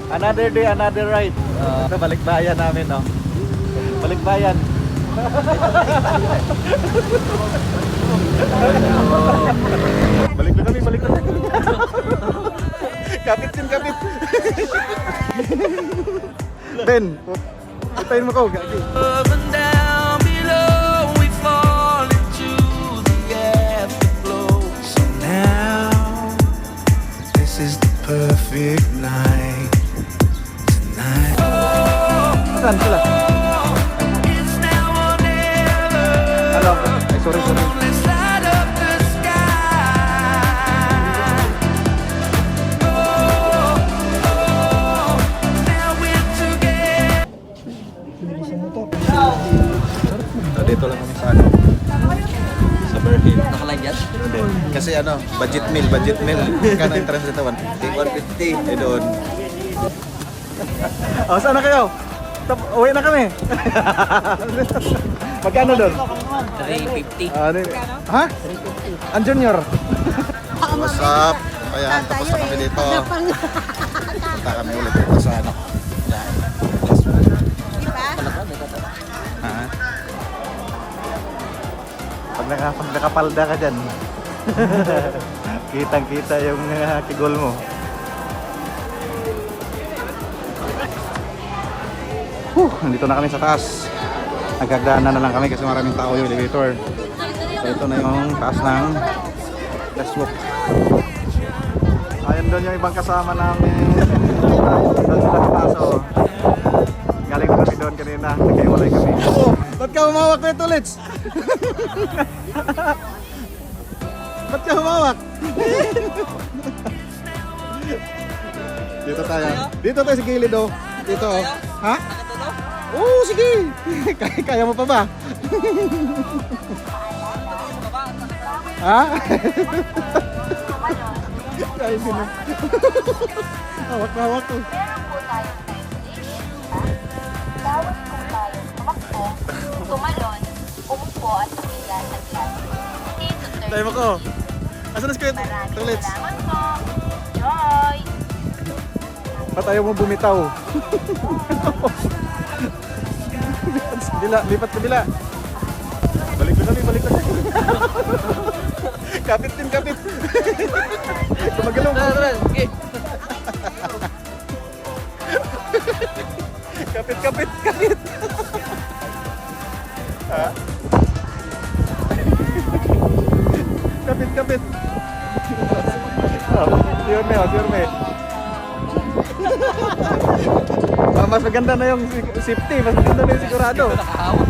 Another day, another ride. Ito, balikbayan namin, no? Balikbayan. Balik na kami, balik na kami. Kapit din, kapit. Ben, putayin mo ko. Gagi. Up and down below, we fall into the afterglow. So now, this is the perfect night. Tonight. Saan sila? It's now or never. Hello. Ay, sorry. Let's light up the sky. Now we're together. So, dito lang kami sa ano? Sa Berhill. Nakalagyan? Hindi. Kasi ano, budget meal. Kano yung entrance dito? 150. Eh doon. Oh, saan na kayo? Uwi na kami. Magkano doon? 350. Ano? Ha? Ang junior. What's up? Ayan, tapos na kami dito. Punta kami ulit dito sa ano. Yan. Ha? Pag nakapalda ka dyan, kitang-kita yung kigol mo. Nandito na kami sa taas. Nagagdaanan na lang kami kasi maraming tao yung elevator. So ito na yung taas ng Westwalk. Ayun doon yung ibang kasama namin. Doon sila sa taas. Oh. Galing na kami doon kanina. Nagkaiwalay kami. Oh, ba't ka humawak nito, Litz? Ba't ka humawak? Dito tayo. Dito tayo sa gilid, oh. Dito, oh. Ha? Oo, sige. Kaya mo pa ba? Ha? Kaya din na. Hawak na hawak ko. Bawat kung tayo tumakbo, tumalon, umupo at tumila sa class. Dito, Tayo mo ko. Asan na si Kuya Maraming Tulits? salamat po. Joy! Ba't ayaw mo bumitaw? Lipat kabila. Balik na kami. Kapit din, kapit. Kumagalaw mo. Kapit. Ha? Kapit. Sure me. Mas maganda na yung safety, mas maganda na yung sigurado. Nakahawak.